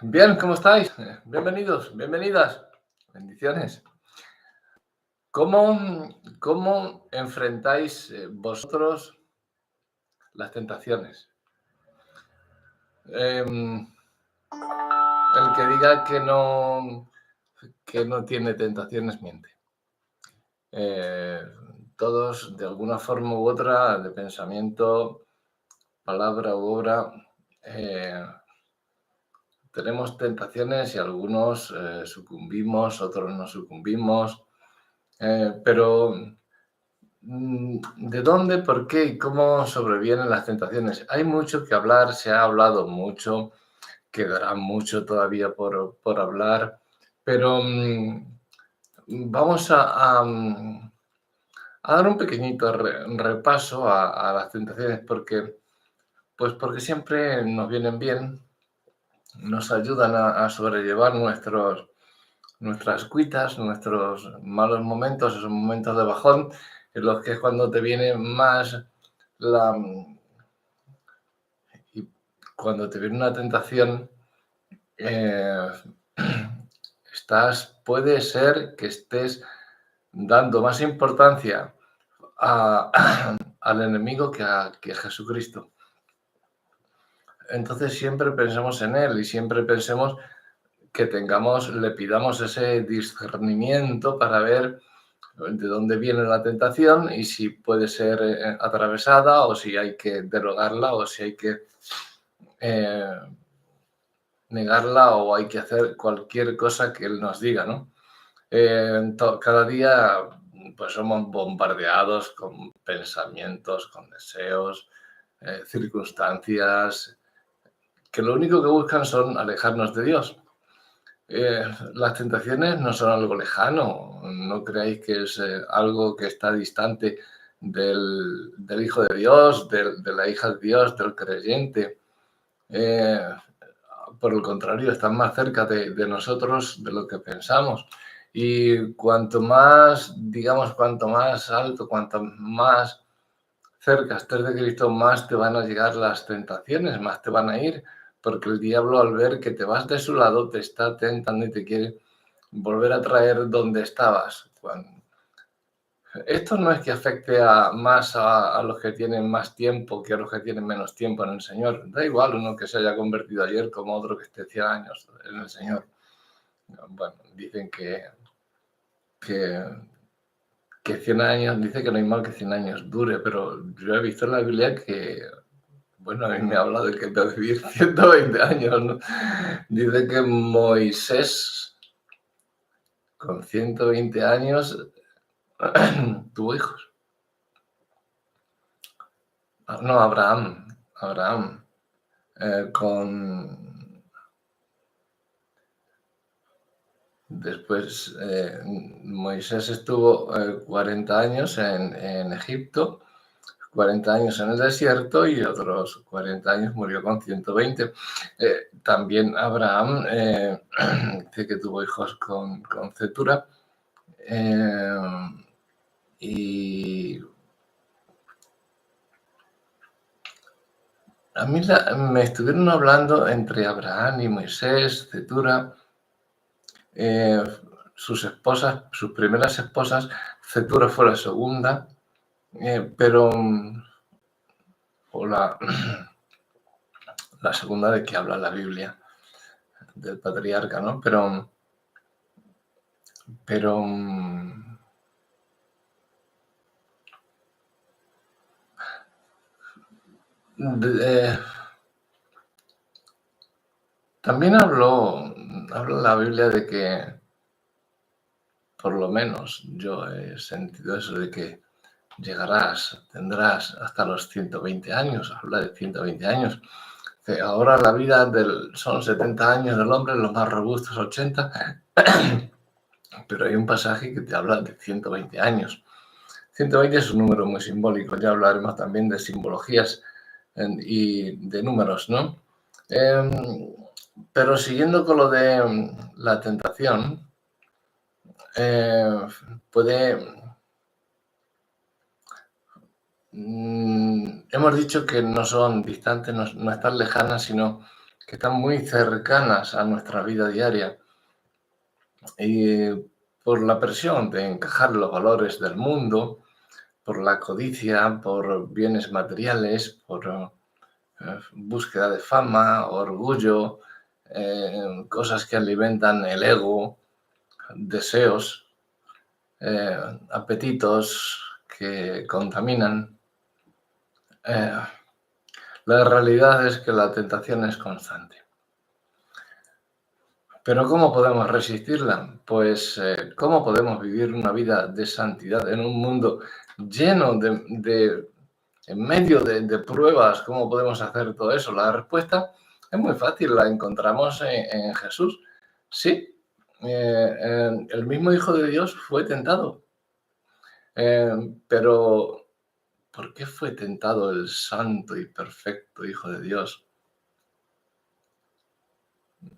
Bien, ¿cómo estáis? Bienvenidos, bienvenidas. Bendiciones. ¿Cómo enfrentáis vosotros las tentaciones? Em, el que diga que no tiene tentaciones miente. Eh, Todos, de alguna forma u otra, de pensamiento, palabra u obra, tenemos tentaciones y algunos sucumbimos, otros no sucumbimos. Pero ¿de dónde, por qué y cómo sobrevienen las tentaciones? Hay mucho que hablar, se ha hablado mucho, quedará mucho todavía por hablar, pero vamos a dar un pequeñito repaso a las tentaciones porque siempre nos vienen bien, nos ayudan a sobrellevar nuestras cuitas, nuestros malos momentos, esos momentos de bajón, en los que es cuando te viene más la... y cuando te viene una tentación, eh, puede ser que estés dando más importancia al enemigo que a Jesucristo. Entonces siempre pensemos en él y siempre pensemos que le pidamos ese discernimiento para ver de dónde viene la tentación y si puede ser atravesada o si hay que derogarla o si hay que eh, negarla o hay que hacer cualquier cosa que él nos diga, ¿no? Cada día pues somos bombardeados con pensamientos, con deseos, circunstancias que lo único que buscan son alejarnos de Dios. Las tentaciones no son algo lejano, no creáis que es algo que está distante del Hijo de Dios, de la hija de Dios, del creyente. Por el contrario, están más cerca de nosotros de lo que pensamos. Y cuanto más alto, cuanto más cerca estés de Cristo, más te van a llegar las tentaciones, más te van a ir, porque el diablo al ver que te vas de su lado te está tentando y te quiere volver a traer donde estabas. Esto no es que afecte más a los que tienen más tiempo que a los que tienen menos tiempo en el Señor. Da igual uno que se haya convertido ayer como otro que esté 100 años en el Señor. Bueno, dicen que 100 años, dice que no hay mal que 100 años dure, pero yo he visto en la Biblia que, bueno, a mí me habla de que de vivir 120 años, ¿no? Dice que Moisés, con 120 años, tuvo hijos. No, Abraham, después Moisés estuvo 40 años en Egipto, 40 años en el desierto y otros 40 años murió con 120. También Abraham dice que tuvo hijos con Cetura y a mí me estuvieron hablando entre Abraham y Moisés, Cetura, sus esposas, sus primeras esposas, Cetura fue la segunda, pero o la segunda de que habla la Biblia, del patriarca, ¿no? Pero también habla la Biblia de que, por lo menos yo he sentido eso de que tendrás hasta los 120 años, habla de 120 años. Que ahora la vida son 70 años del hombre, los más robustos 80, pero hay un pasaje que te habla de 120 años. 120 es un número muy simbólico, ya hablaremos también de simbologías y de números, ¿no? Pero siguiendo con lo de la tentación, hemos dicho que no son distantes, no están lejanas, sino que están muy cercanas a nuestra vida diaria. Y por la presión de encajar los valores del mundo, por la codicia, por bienes materiales, por búsqueda de fama, orgullo, cosas que alimentan el ego, deseos, apetitos que contaminan. La realidad es que la tentación es constante. Pero ¿cómo podemos resistirla? Pues ¿cómo podemos vivir una vida de santidad en un mundo lleno en medio de pruebas? ¿Cómo podemos hacer todo eso? La respuesta es muy fácil, la encontramos en Jesús. Sí, el mismo Hijo de Dios fue tentado. Pero ¿por qué fue tentado el santo y perfecto Hijo de Dios?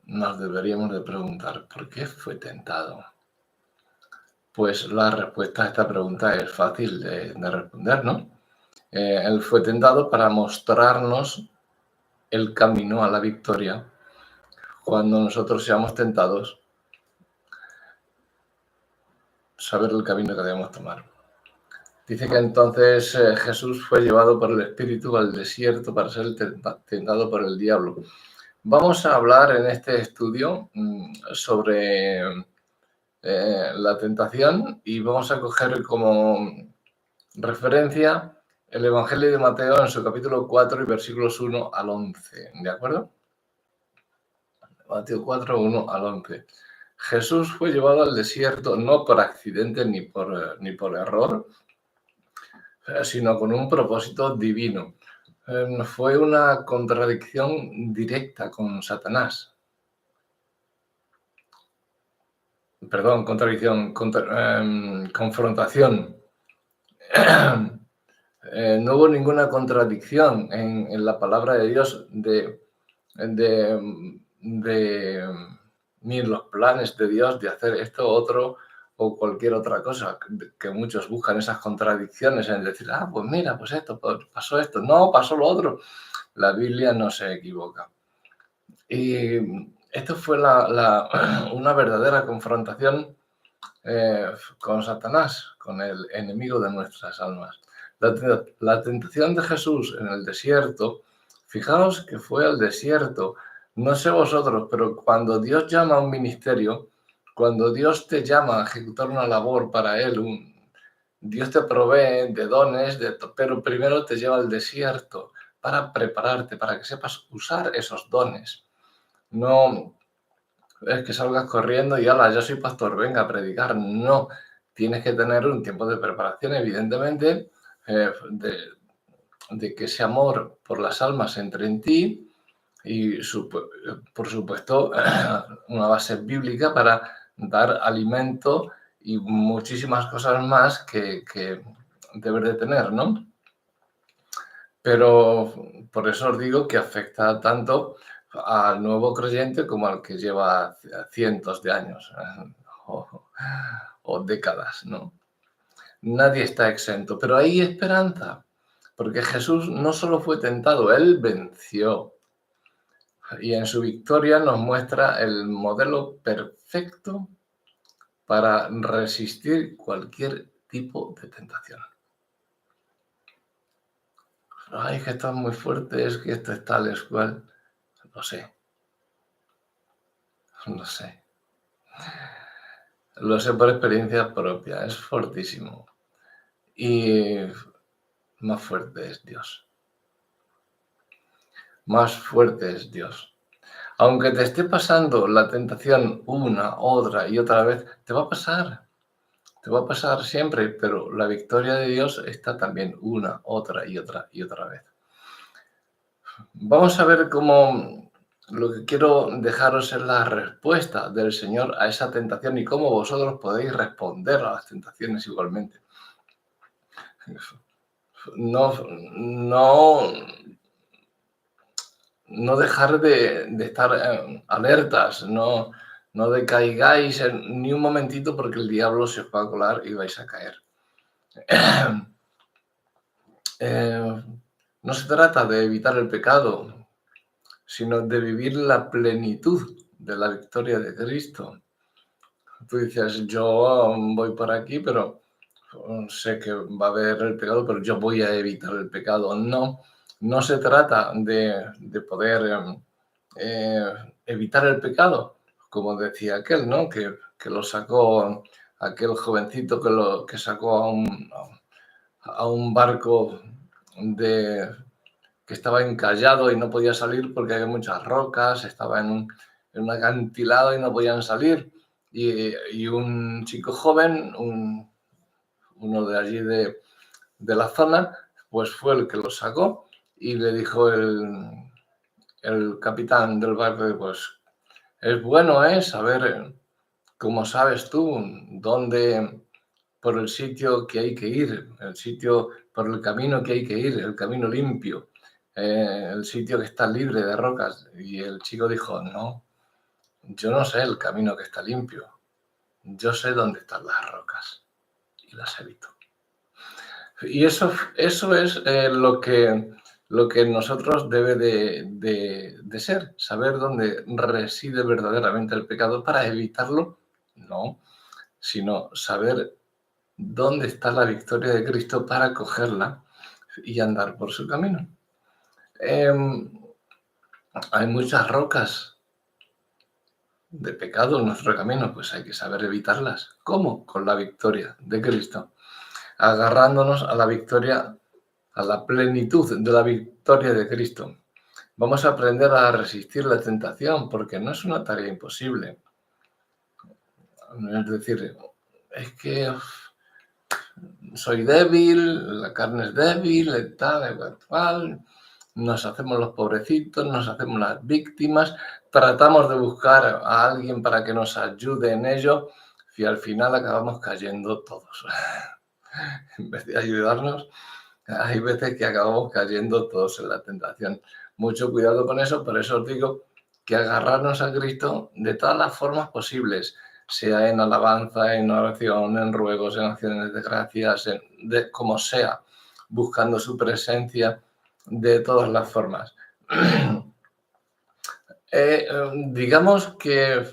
Nos deberíamos de preguntar, ¿por qué fue tentado? Pues la respuesta a esta pregunta es fácil de responder, ¿no? Él fue tentado para mostrarnos el camino a la victoria. Cuando nosotros seamos tentados, saber el camino que debemos tomar. Dice que entonces Jesús fue llevado por el Espíritu al desierto para ser tentado por el diablo. Vamos a hablar en este estudio sobre la tentación y vamos a coger como referencia el Evangelio de Mateo en su capítulo 4 y versículos 1 al 11, ¿de acuerdo? Mateo 4, 1 al 11. Jesús fue llevado al desierto no por accidente ni por error, sino con un propósito divino. Fue una contradicción directa con Satanás. Perdón, confrontación. No hubo ninguna contradicción en la palabra de Dios ni en los planes de Dios de hacer esto, otro o cualquier otra cosa, que muchos buscan esas contradicciones en decir, pues mira, pues esto, pasó esto, no, pasó lo otro. La Biblia no se equivoca. Y esto fue una verdadera confrontación con Satanás, con el enemigo de nuestras almas. La tentación de Jesús en el desierto, fijaos que fue al desierto. No sé vosotros, pero cuando Dios llama a un ministerio, cuando Dios te llama a ejecutar una labor para Él, Dios te provee de dones, pero primero te lleva al desierto para prepararte, para que sepas usar esos dones. No es que salgas corriendo y ala, yo soy pastor, venga a predicar. No, tienes que tener un tiempo de preparación, evidentemente, de que ese amor por las almas entre en ti y, por supuesto, una base bíblica para dar alimento y muchísimas cosas más que debes de tener, ¿no? Pero por eso os digo que afecta tanto al nuevo creyente como al que lleva cientos de años o décadas, ¿no? Nadie está exento, pero hay esperanza, porque Jesús no solo fue tentado, Él venció. Y en su victoria nos muestra el modelo perfecto para resistir cualquier tipo de tentación. Ay, que esto es muy fuerte, es que esto es tal, es cual. Lo sé. Lo sé. Lo sé por experiencia propia, es fortísimo. Y más fuerte es Dios. Más fuerte es Dios. Aunque te esté pasando la tentación una, otra y otra vez, te va a pasar. Te va a pasar siempre, pero la victoria de Dios está también una, otra y otra vez. Vamos a ver cómo lo que quiero dejaros es la respuesta del Señor a esa tentación y cómo vosotros podéis responder a las tentaciones igualmente. No dejar de estar alertas, no decaigáis ni un momentito porque el diablo se os va a colar y vais a caer. No se trata de evitar el pecado, sino de vivir la plenitud de la victoria de Cristo. Tú dices, yo voy por aquí, pero sé que va a haber el pecado, pero yo voy a evitar el pecado. No, no se trata de poder evitar el pecado, como decía aquel, ¿no? Que lo sacó, aquel jovencito que sacó a un barco que estaba encallado y no podía salir porque había muchas rocas, estaba en un acantilado y no podían salir. Y un chico joven, uno de allí de la zona, pues fue el que lo sacó y le dijo el capitán del barco, pues es bueno saber, como sabes tú, dónde, por el sitio que hay que ir, el sitio, por el camino que hay que ir, el camino limpio, el sitio que está libre de rocas. Y el chico dijo, no, yo no sé el camino que está limpio, yo sé dónde están las rocas y las evito. Y eso es lo que nosotros debe de ser, saber dónde reside verdaderamente el pecado para evitarlo, no, sino saber dónde está la victoria de Cristo para cogerla y andar por su camino. Hay muchas rocas de pecado en nuestro camino, pues hay que saber evitarlas. ¿Cómo? Con la victoria de Cristo, agarrándonos a la victoria, a la plenitud de la victoria de Cristo. Vamos a aprender a resistir la tentación porque no es una tarea imposible. Es decir, es que soy débil, la carne es débil, tal, nos hacemos los pobrecitos, nos hacemos las víctimas, tratamos de buscar a alguien para que nos ayude en ello y al final acabamos cayendo todos. En vez de ayudarnos, hay veces que acabamos cayendo todos en la tentación. Mucho cuidado con eso, por eso os digo que agarrarnos a Cristo de todas las formas posibles, sea en alabanza, en oración, en ruegos, en acciones de gracias, como sea, buscando su presencia de todas las formas. Digamos que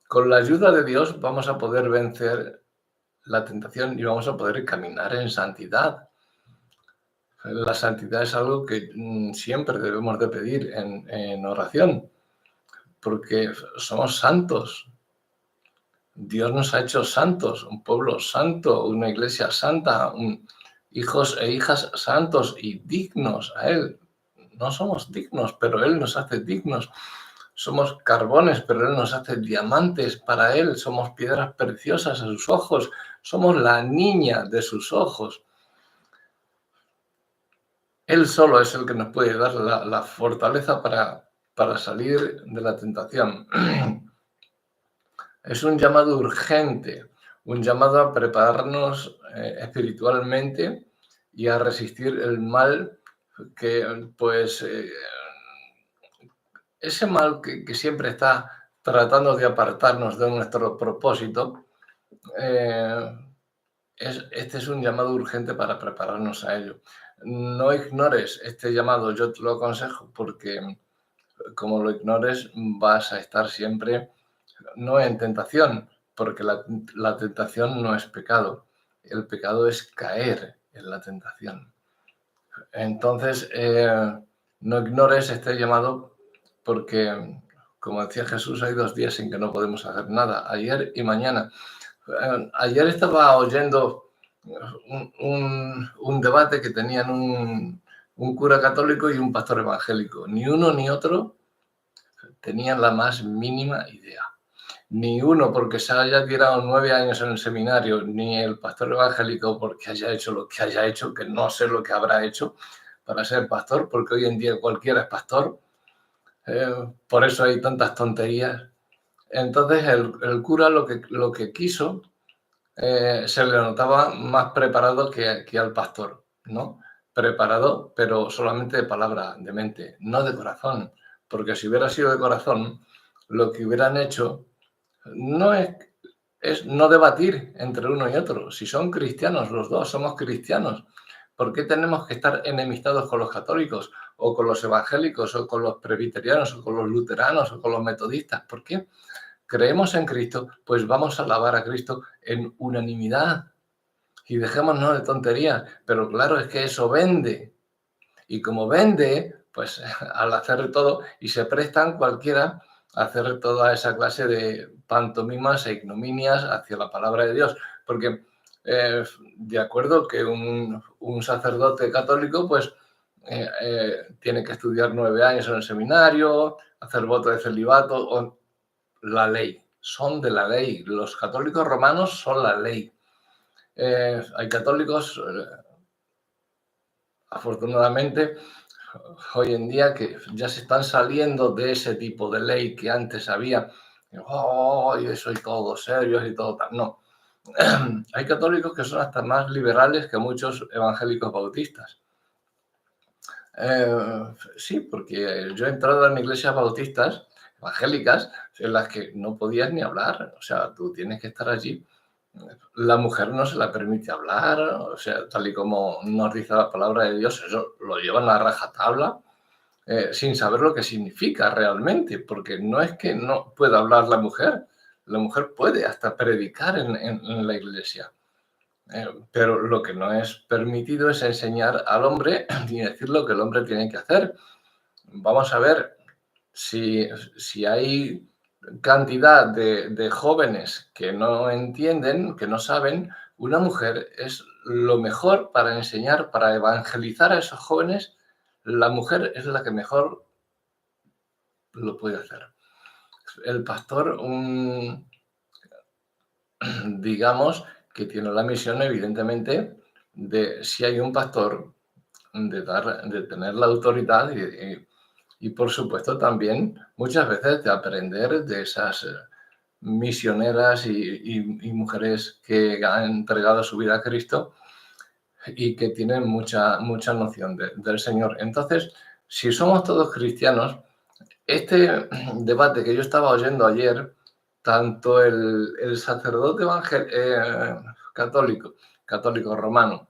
con la ayuda de Dios vamos a poder vencer la tentación y vamos a poder caminar en santidad. La santidad es algo que siempre debemos de pedir en oración, porque somos santos. Dios nos ha hecho santos, un pueblo santo, una iglesia santa, hijos e hijas santos y dignos a Él. No somos dignos, pero Él nos hace dignos. Somos carbones, pero Él nos hace diamantes para Él. Somos piedras preciosas a sus ojos. Somos la niña de sus ojos. Él solo es el que nos puede dar la fortaleza para salir de la tentación. Es un llamado urgente, un llamado a prepararnos espiritualmente y a resistir el mal que, pues, ese mal que siempre está tratando de apartarnos de nuestro propósito. Este es un llamado urgente para prepararnos a ello. No ignores este llamado, yo te lo aconsejo, porque como lo ignores vas a estar siempre no en tentación, porque la tentación no es pecado. El pecado es caer en la tentación. Entonces, no ignores este llamado porque, como decía Jesús, hay 2 días en que no podemos hacer nada, ayer y mañana. Ayer estaba oyendo un debate que tenían un cura católico y un pastor evangélico. Ni uno ni otro tenían la más mínima idea. Ni uno porque se haya tirado 9 años en el seminario, ni el pastor evangélico porque haya hecho lo que haya hecho, que no sé lo que habrá hecho para ser pastor, porque hoy en día cualquiera es pastor. Por eso hay tantas tonterías. Entonces el cura lo que quiso, se le notaba más preparado que al pastor, ¿no? Preparado, pero solamente de palabra, de mente, no de corazón. Porque si hubiera sido de corazón, lo que hubieran hecho no es no debatir entre uno y otro. Si son cristianos, los dos somos cristianos, ¿por qué tenemos que estar enemistados con los católicos? o con los evangélicos, o con los presbiterianos, o con los luteranos, o con los metodistas. ¿Por qué? Creemos en Cristo, pues vamos a alabar a Cristo en unanimidad. Y dejémonos de tonterías. Pero claro, es que eso vende. Y como vende, pues al hacer todo, y se prestan cualquiera a hacer toda esa clase de pantomimas e ignominias hacia la palabra de Dios. Porque de acuerdo que un sacerdote católico, pues tiene que estudiar 9 años en el seminario, hacer voto de celibato, o la ley, son de la ley. Los católicos romanos son la ley. Hay católicos, afortunadamente, hoy en día que ya se están saliendo de ese tipo de ley que antes había. Oh, yo soy todo serios y todo tal. No. Hay católicos que son hasta más liberales que muchos evangélicos bautistas. Sí, porque yo he entrado en iglesias bautistas, evangélicas, en las que no podías ni hablar. O sea, tú tienes que estar allí. La mujer no se la permite hablar, o sea, tal y como nos dice la palabra de Dios, eso lo llevan a rajatabla, sin saber lo que significa realmente, porque no es que no pueda hablar la mujer puede hasta predicar en la iglesia. Pero lo que no es permitido es enseñar al hombre ni decir lo que el hombre tiene que hacer. Vamos a ver si hay cantidad de jóvenes que no entienden, que no saben. Una mujer es lo mejor para enseñar, para evangelizar a esos jóvenes. La mujer es la que mejor lo puede hacer. El pastor, digamos, que tiene la misión, evidentemente, de, si hay un pastor, de tener la autoridad y, por supuesto, también muchas veces de aprender de esas misioneras y mujeres que han entregado su vida a Cristo y que tienen mucha noción del Señor. Entonces, si somos todos cristianos, este debate que yo estaba oyendo ayer, tanto el sacerdote católico romano,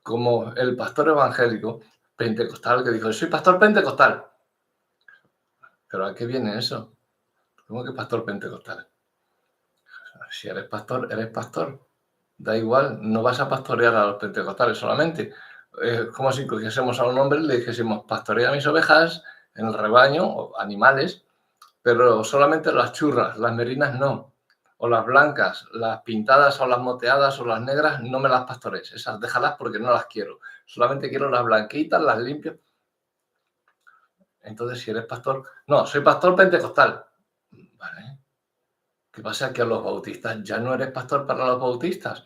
como el pastor evangélico pentecostal, que dijo, soy pastor pentecostal. ¿Pero a qué viene eso? ¿Cómo que pastor pentecostal? Si eres pastor, eres pastor. Da igual, no vas a pastorear a los pentecostales solamente. Como si cogiésemos a un hombre y le dijésemos, pastorea mis ovejas en el rebaño, o animales, pero solamente las churras, las merinas no. O las blancas, las pintadas o las moteadas o las negras, no me las pastorees. Esas déjalas porque no las quiero. Solamente quiero las blanquitas, las limpias. Entonces, si eres pastor... No, soy pastor pentecostal. Vale. ¿Qué pasa? Que a los bautistas ya no eres pastor para los bautistas.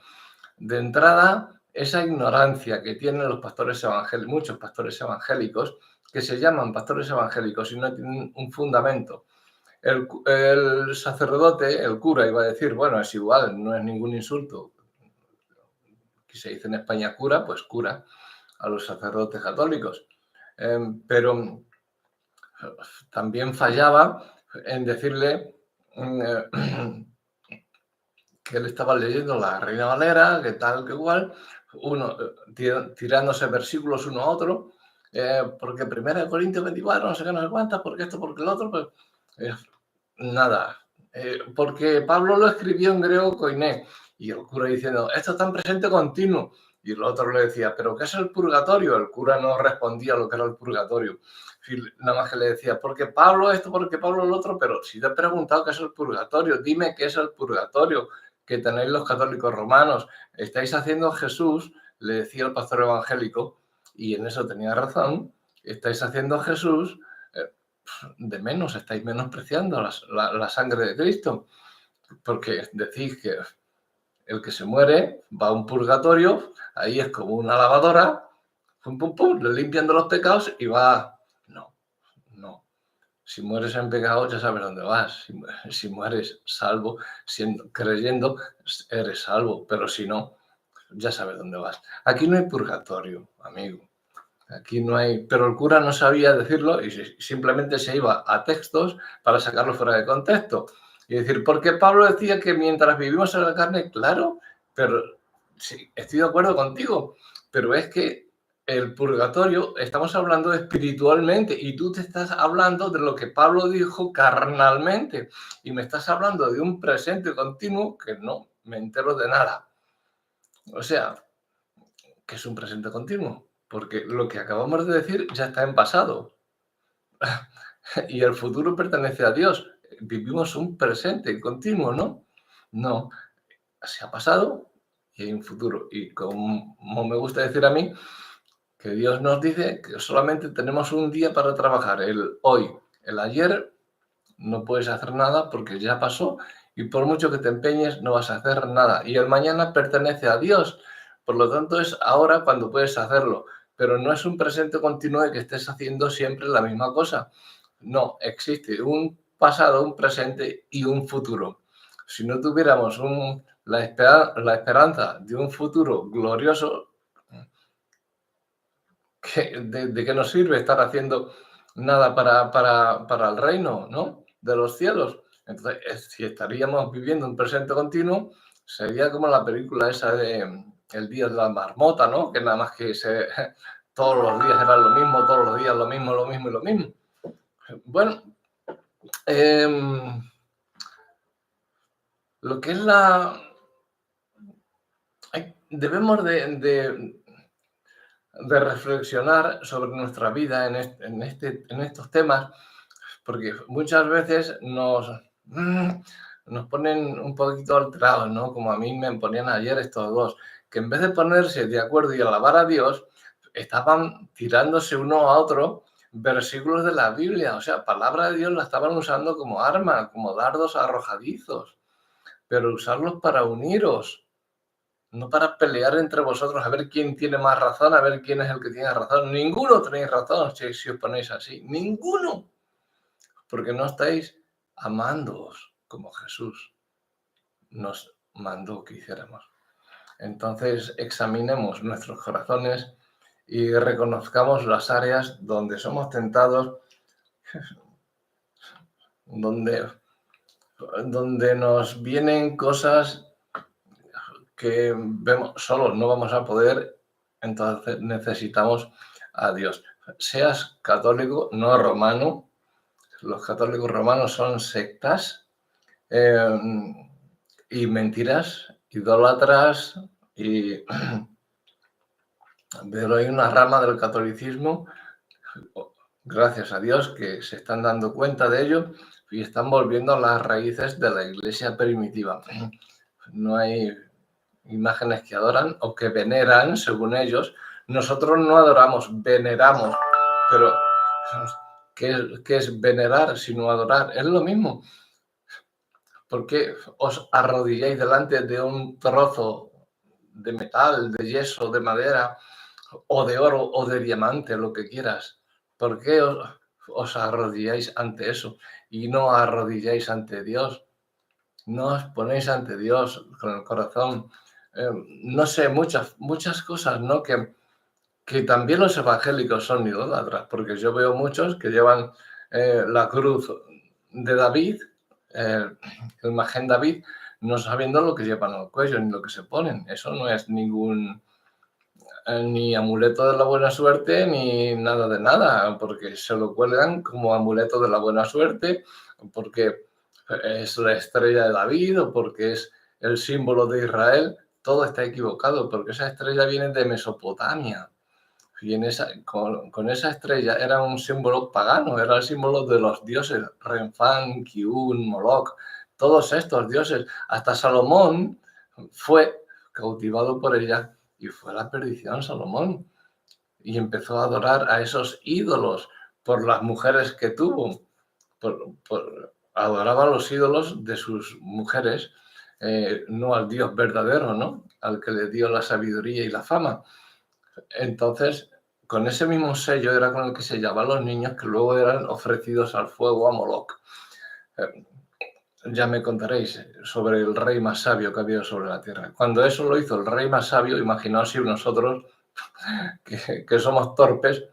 De entrada, esa ignorancia que tienen los pastores evangélicos, muchos pastores evangélicos, que se llaman pastores evangélicos y no tienen un fundamento. El sacerdote, el cura, iba a decir, bueno, es igual, no es ningún insulto. Aquí se dice en España cura, pues cura a los sacerdotes católicos. Pero también fallaba en decirle que él estaba leyendo la Reina Valera, que tal, que igual, uno tirándose versículos uno a otro, porque 1 Corintios 24, no sé qué, no sé cuántas, porque esto, porque el otro, pues nada. Porque Pablo lo escribió en griego koiné, y el cura diciendo, esto está en presente continuo, y el otro le decía, ¿pero qué es el purgatorio? El cura no respondía a lo que era el purgatorio. Nada más que le decía, porque Pablo esto, porque Pablo el otro, pero si te he preguntado qué es el purgatorio, dime qué es el purgatorio que tenéis los católicos romanos. Estáis haciendo Jesús, le decía el pastor evangélico, y en eso tenía razón, estáis haciendo Jesús de menos, estáis menospreciando la sangre de Cristo, porque decís que el que se muere va a un purgatorio, ahí es como una lavadora, pum, pum, pum, le limpian de los pecados y va. No. Si mueres en pecado, ya sabes dónde vas. Si mueres salvo, creyendo, eres salvo, pero si no, ya sabes dónde vas. Aquí no hay purgatorio, amigo. Aquí no hay... Pero el cura no sabía decirlo y simplemente se iba a textos para sacarlo fuera de contexto. Y decir, porque Pablo decía que mientras vivimos en la carne, claro, pero sí, estoy de acuerdo contigo, pero es que el purgatorio, estamos hablando espiritualmente y tú te estás hablando de lo que Pablo dijo carnalmente y me estás hablando de un presente continuo que no me entero de nada. O sea, que es un presente continuo, porque lo que acabamos de decir ya está en pasado y el futuro pertenece a Dios. Vivimos un presente continuo, ¿no? No, se ha pasado y hay un futuro. Y como me gusta decir a mí, que Dios nos dice que solamente tenemos un día para trabajar, el hoy. El ayer no puedes hacer nada porque ya pasó y por mucho que te empeñes no vas a hacer nada. Y el mañana pertenece a Dios, por lo tanto es ahora cuando puedes hacerlo, pero no es un presente continuo de que estés haciendo siempre la misma cosa. No, existe un pasado, un presente y un futuro. Si no tuviéramos la esperanza de un futuro glorioso, ¿de qué nos sirve estar haciendo nada para el reino, ¿no? De los cielos? Entonces, si estaríamos viviendo un presente continuo, sería como la película esa de El día de la marmota, ¿no? Que nada más que todos los días eran lo mismo, todos los días lo mismo, lo mismo y lo mismo. Bueno, lo que es debemos de reflexionar sobre nuestra vida en estos temas, porque muchas veces nos ponen un poquito alterados, ¿no? Como a mí me ponían ayer estos dos, que en vez de ponerse de acuerdo y alabar a Dios, estaban tirándose uno a otro versículos de la Biblia, o sea, palabra de Dios la estaban usando como arma, como dardos arrojadizos, pero usarlos para uniros, no para pelear entre vosotros a ver quién tiene más razón, a ver quién es el que tiene razón. Ninguno tenéis razón si os ponéis así. Ninguno. Porque no estáis amándoos como Jesús nos mandó que hiciéramos. Entonces examinemos nuestros corazones y reconozcamos las áreas donde somos tentados, donde nos vienen cosas que vemos solos, no vamos a poder, entonces necesitamos a Dios. Seas católico, no romano, los católicos romanos son sectas y mentiras, idólatras, pero hay una rama del catolicismo, gracias a Dios, que se están dando cuenta de ello y están volviendo a las raíces de la iglesia primitiva. No hay imágenes que adoran o que veneran, según ellos. Nosotros no adoramos, veneramos, pero ¿qué es venerar sino adorar? Es lo mismo. ¿Por qué os arrodilláis delante de un trozo de metal, de yeso, de madera, o de oro, o de diamante, lo que quieras? ¿Por qué os arrodilláis ante eso y no arrodilláis ante Dios? No os ponéis ante Dios con el corazón. No sé, muchas cosas, ¿no? Que también los evangélicos son idólatras, porque yo veo muchos que llevan la cruz de David, el imagen David, no sabiendo lo que llevan al cuello ni lo que se ponen. Eso no es ningún ni amuleto de la buena suerte ni nada de nada, porque se lo cuelgan como amuleto de la buena suerte, porque es la estrella de David o porque es el símbolo de Israel. Todo está equivocado, porque esa estrella viene de Mesopotamia. Y con esa estrella era un símbolo pagano, era el símbolo de los dioses, Renfán, Kiun, Moloch, todos estos dioses. Hasta Salomón fue cautivado por ella y fue a la perdición Salomón. Y empezó a adorar a esos ídolos por las mujeres que tuvo. Adoraba a los ídolos de sus mujeres, no al Dios verdadero, ¿no? Al que le dio la sabiduría y la fama. Entonces, con ese mismo sello era con el que sellaban los niños que luego eran ofrecidos al fuego a Moloch. Ya me contaréis sobre el rey más sabio que ha habido sobre la tierra. Cuando eso lo hizo el rey más sabio, imaginaos si nosotros, que somos torpes,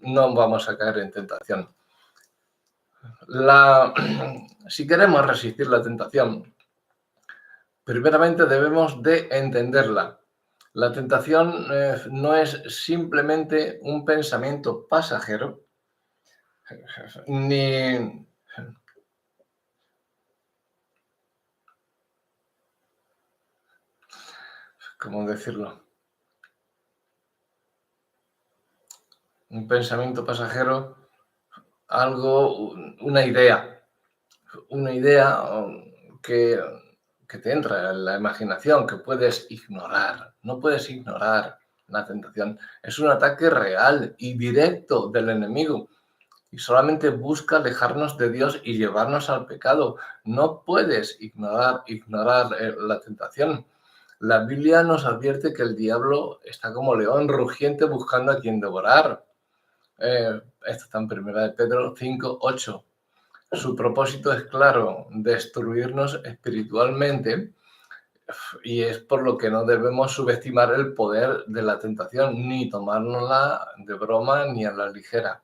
no vamos a caer en tentación. Si queremos resistir la tentación, primeramente debemos de entenderla. La tentación no es simplemente un pensamiento pasajero, ni, ¿cómo decirlo? Un pensamiento pasajero, algo, una idea que, que te entra en la imaginación, que puedes ignorar. No puedes ignorar la tentación. Es un ataque real y directo del enemigo y solamente busca alejarnos de Dios y llevarnos al pecado. No puedes ignorar la tentación. La Biblia nos advierte que el diablo está como león rugiente buscando a quien devorar. Esto está en 1 de Pedro 5:8. Su propósito es claro, destruirnos espiritualmente, y es por lo que no debemos subestimar el poder de la tentación, ni tomárnosla de broma ni a la ligera.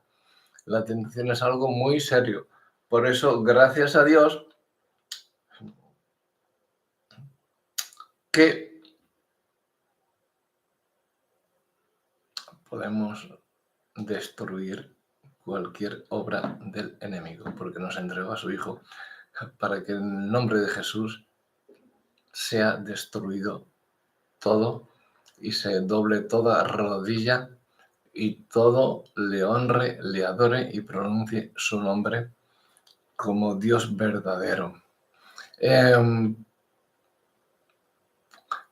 La tentación es algo muy serio. Por eso, gracias a Dios, que podemos destruir cualquier obra del enemigo, porque nos entregó a su Hijo para que en el nombre de Jesús sea destruido todo y se doble toda rodilla y todo le honre, le adore y pronuncie su nombre como Dios verdadero.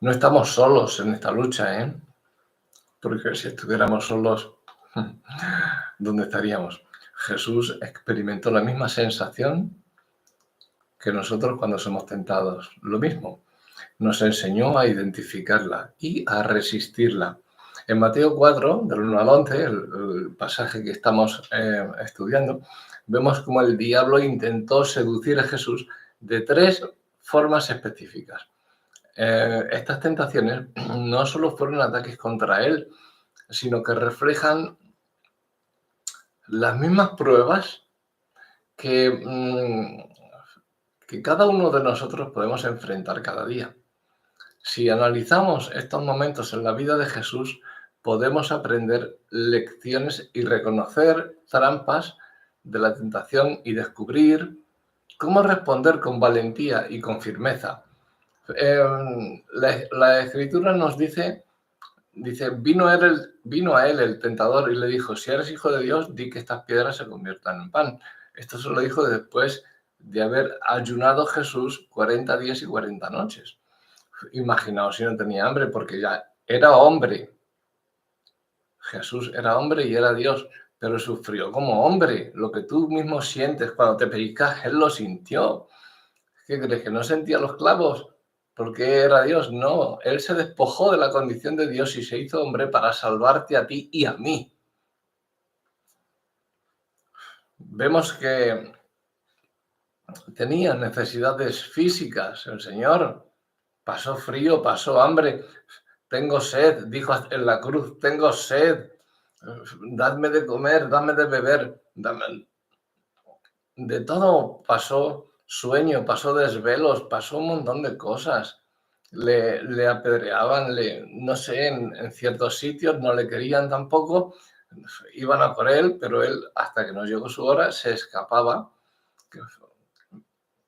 No estamos solos en esta lucha, porque si estuviéramos solos, ¿dónde estaríamos? Jesús experimentó la misma sensación que nosotros cuando somos tentados, lo mismo. Nos enseñó a identificarla y a resistirla. En Mateo 4, del 1 al 11, el pasaje que estamos estudiando, vemos cómo el diablo intentó seducir a Jesús de 3 formas específicas. Estas tentaciones no solo fueron ataques contra él, sino que reflejan las mismas pruebas que cada uno de nosotros podemos enfrentar cada día. Si analizamos estos momentos en la vida de Jesús, podemos aprender lecciones y reconocer trampas de la tentación y descubrir cómo responder con valentía y con firmeza. La Escritura nos dice, vino a él el tentador y le dijo, si eres hijo de Dios, di que estas piedras se conviertan en pan. Esto se lo dijo después de haber ayunado Jesús 40 días y 40 noches. Imaginaos si no tenía hambre, porque ya era hombre. Jesús era hombre y era Dios, pero sufrió como hombre. Lo que tú mismo sientes cuando te pellizcas, él lo sintió. ¿Qué crees? ¿Que no sentía los clavos? Porque era Dios. No, él se despojó de la condición de Dios y se hizo hombre para salvarte a ti y a mí. Vemos que tenía necesidades físicas el Señor. Pasó frío, pasó hambre. Tengo sed, dijo en la cruz, tengo sed. Dadme de comer, dadme de beber. De todo pasó, sueño, pasó desvelos, pasó un montón de cosas. Le apedreaban, no sé, en ciertos sitios no le querían tampoco, iban a por él, pero él, hasta que no llegó su hora, se escapaba.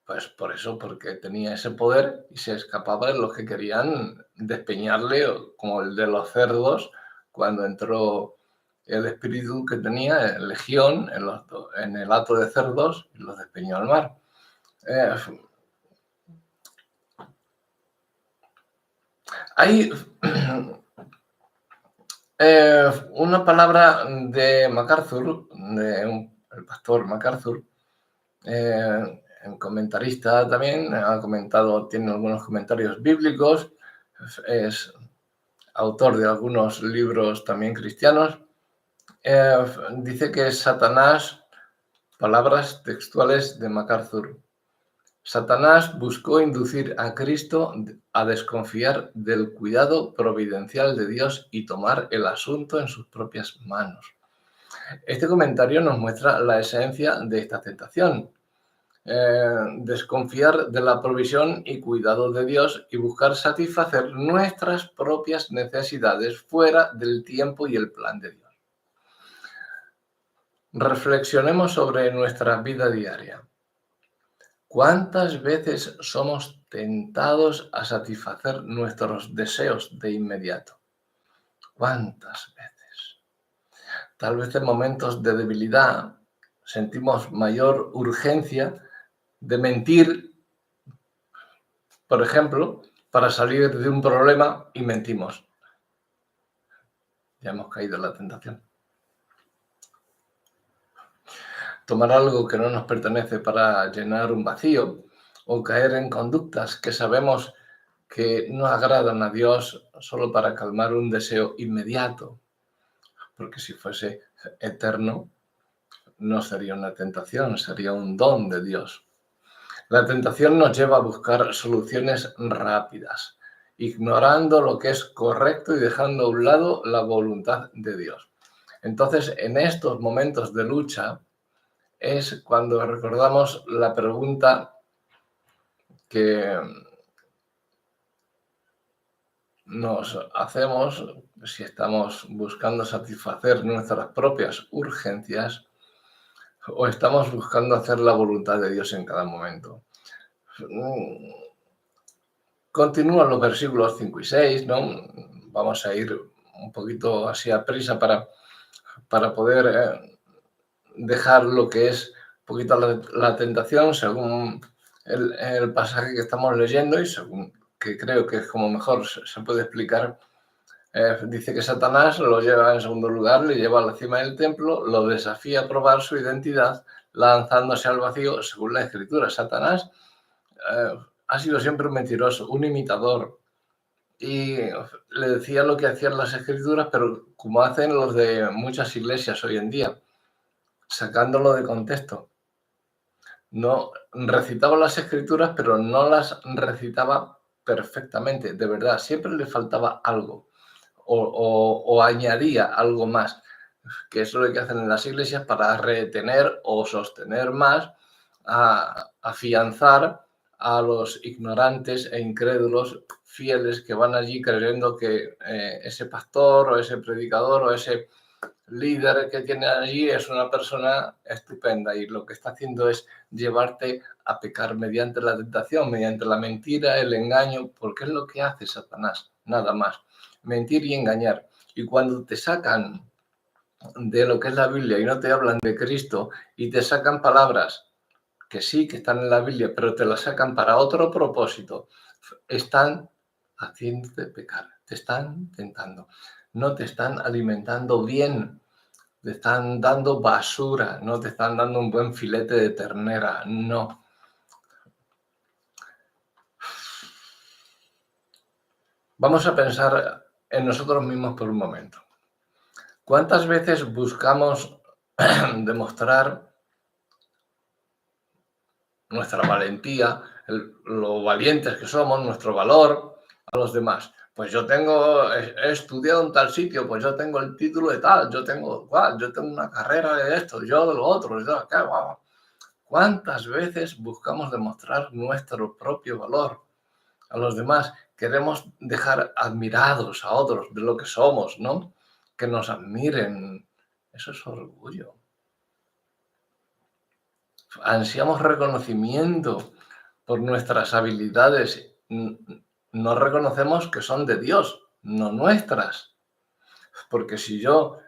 Pues por eso, porque tenía ese poder y se escapaba de los que querían despeñarle, como el de los cerdos, cuando entró el espíritu que tenía, legión, en el hato de cerdos, y los despeñó al mar. Hay una palabra de MacArthur, el pastor MacArthur, comentarista también, ha comentado, tiene algunos comentarios bíblicos, es autor de algunos libros también cristianos. Dice que Satanás, palabras textuales de MacArthur, Satanás buscó inducir a Cristo a desconfiar del cuidado providencial de Dios y tomar el asunto en sus propias manos. Este comentario nos muestra la esencia de esta tentación. desconfiar de la provisión y cuidado de Dios y buscar satisfacer nuestras propias necesidades fuera del tiempo y el plan de Dios. Reflexionemos sobre nuestra vida diaria. ¿Cuántas veces somos tentados a satisfacer nuestros deseos de inmediato? ¿Cuántas veces? Tal vez en momentos de debilidad sentimos mayor urgencia de mentir, por ejemplo, para salir de un problema y mentimos. Ya hemos caído en la tentación. Tomar algo que no nos pertenece para llenar un vacío o caer en conductas que sabemos que no agradan a Dios solo para calmar un deseo inmediato, porque si fuese eterno no sería una tentación, sería un don de Dios. La tentación nos lleva a buscar soluciones rápidas, ignorando lo que es correcto y dejando a un lado la voluntad de Dios. Entonces, en estos momentos de lucha es cuando recordamos la pregunta que nos hacemos si estamos buscando satisfacer nuestras propias urgencias o estamos buscando hacer la voluntad de Dios en cada momento. Continúan los versículos 5 y 6, ¿no? Vamos a ir un poquito así a prisa para poder dejar lo que es un poquito la tentación según el pasaje que estamos leyendo y según que creo que es como mejor se puede explicar. Dice que Satanás lo lleva en segundo lugar, le lleva a la cima del templo, lo desafía a probar su identidad, lanzándose al vacío según la Escritura. Satanás ha sido siempre un mentiroso, un imitador, y le decía lo que hacían las Escrituras, pero como hacen los de muchas iglesias hoy en día, sacándolo de contexto. No recitaba las Escrituras, pero no las recitaba perfectamente, de verdad, siempre le faltaba algo o añadía algo más, que eso es lo que hacen en las iglesias para retener o sostener más, afianzar a los ignorantes e incrédulos fieles que van allí creyendo que ese pastor o ese predicador o ese líder que tiene allí es una persona estupenda y lo que está haciendo es llevarte a pecar mediante la tentación, mediante la mentira, el engaño, porque es lo que hace Satanás, nada más, mentir y engañar. Y cuando te sacan de lo que es la Biblia y no te hablan de Cristo y te sacan palabras que sí, que están en la Biblia, pero te las sacan para otro propósito, están haciéndote pecar, te están tentando, no te están alimentando bien, te están dando basura, no te están dando un buen filete de ternera, no. Vamos a pensar en nosotros mismos por un momento. ¿Cuántas veces buscamos demostrar nuestra valentía, lo valientes que somos, nuestro valor a los demás? Pues yo he estudiado en tal sitio, pues yo tengo el título de tal, yo tengo una carrera de esto, yo de lo otro, ¿Cuántas veces buscamos demostrar nuestro propio valor a los demás? Queremos dejar admirados a otros de lo que somos, ¿no? Que nos admiren. Eso es orgullo. Ansiamos reconocimiento por nuestras habilidades. No reconocemos que son de Dios, no nuestras. Porque si yo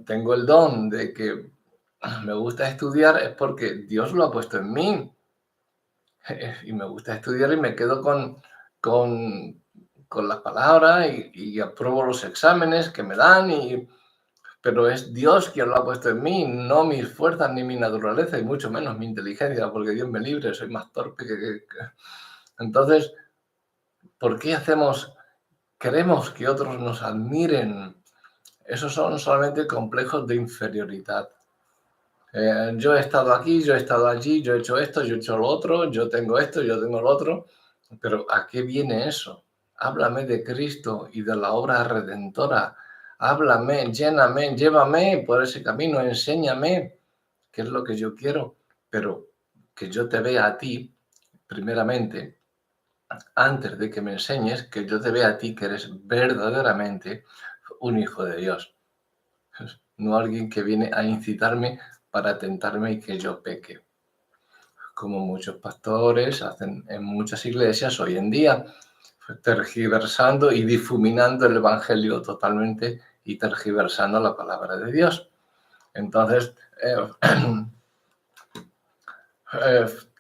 tengo el don de que me gusta estudiar, es porque Dios lo ha puesto en mí. Y me gusta estudiar y me quedo con las palabras y apruebo los exámenes que me dan, pero es Dios quien lo ha puesto en mí, no mis fuerzas ni mi naturaleza y mucho menos mi inteligencia, porque Dios me libre, soy más torpe que... Entonces, ¿por qué queremos que otros nos admiren? Esos son solamente complejos de inferioridad. Yo he estado aquí, yo he estado allí, yo he hecho esto, yo he hecho lo otro, yo tengo esto, yo tengo lo otro. Pero ¿a qué viene eso? Háblame de Cristo y de la obra redentora. Háblame, lléname, llévame por ese camino, enséñame qué es lo que yo quiero. Pero que yo te vea a ti, primeramente, antes de que me enseñes, que yo te vea a ti que eres verdaderamente un hijo de Dios. No alguien que viene a incitarme para tentarme y que yo peque. Como muchos pastores hacen en muchas iglesias hoy en día, tergiversando y difuminando el Evangelio totalmente y tergiversando la palabra de Dios. Entonces,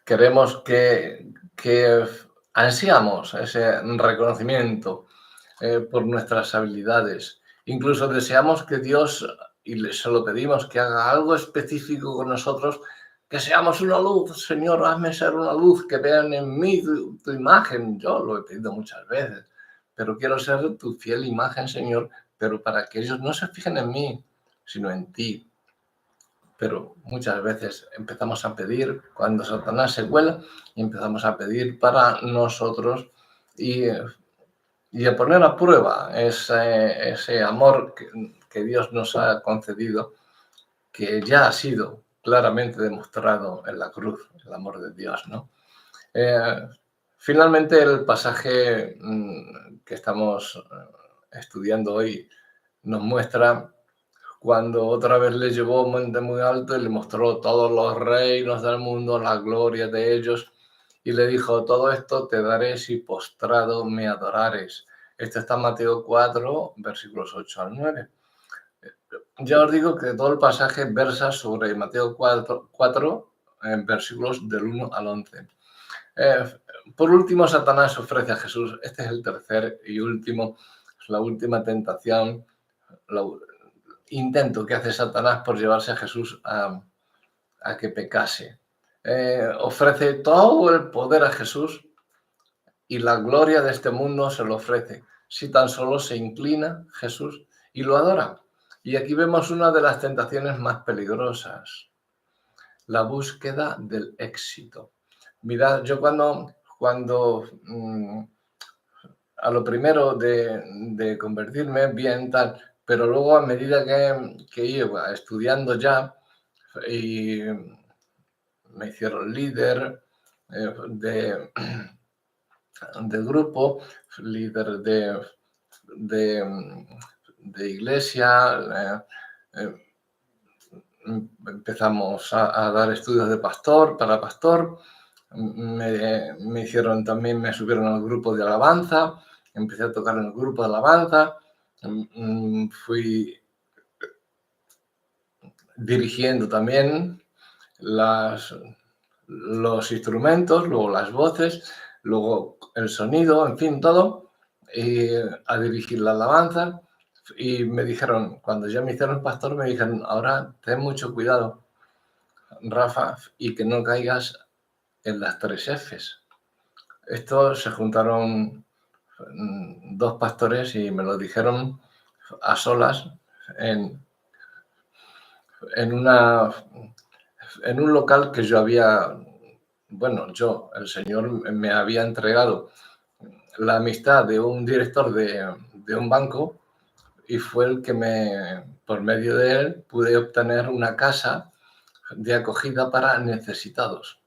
queremos que ansiamos ese reconocimiento por nuestras habilidades. Incluso deseamos que Dios, y se lo pedimos, que haga algo específico con nosotros, que seamos una luz. Señor, hazme ser una luz, que vean en mí tu imagen. Yo lo he pedido muchas veces, pero quiero ser tu fiel imagen, Señor, pero para que ellos no se fijen en mí, sino en ti. Pero muchas veces empezamos a pedir, cuando Satanás se cuela, y empezamos a pedir para nosotros y a poner a prueba ese amor que Dios nos ha concedido, que ya ha sido claramente demostrado en la cruz, el amor de Dios, ¿no? Finalmente, el pasaje que estamos estudiando hoy nos muestra cuando otra vez le llevó a un monte muy alto y le mostró todos los reinos del mundo, la gloria de ellos, y le dijo, todo esto te daré si postrado me adorares. Esto está en Mateo 4, versículos 8 al 9. Ya os digo que todo el pasaje versa sobre Mateo 4 en versículos del 1 al 11. Por último, Satanás ofrece a Jesús, este es el tercer y último, es la última tentación, intento que hace Satanás por llevarse a Jesús a que pecase. Ofrece todo el poder a Jesús y la gloria de este mundo se lo ofrece, si tan solo se inclina Jesús y lo adora. Y aquí vemos una de las tentaciones más peligrosas, la búsqueda del éxito. Mirad, yo cuando a lo primero de convertirme, bien, tal, pero luego a medida que iba estudiando ya y me hicieron líder del grupo, líder de iglesia, empezamos a dar estudios de pastor, para pastor, me hicieron también, me subieron al grupo de alabanza, empecé a tocar en el grupo de alabanza, fui dirigiendo también los instrumentos, luego las voces, luego el sonido, en fin, todo, y a dirigir la alabanza. Y me dijeron, cuando ya me hicieron pastor, me dijeron, ahora ten mucho cuidado, Rafa, y que no caigas en las 3 Fs. Esto se juntaron dos pastores y me lo dijeron a solas en un local que yo había, el Señor me había entregado la amistad de un director de un banco y fue el que por medio de él, pude obtener una casa de acogida para necesitados,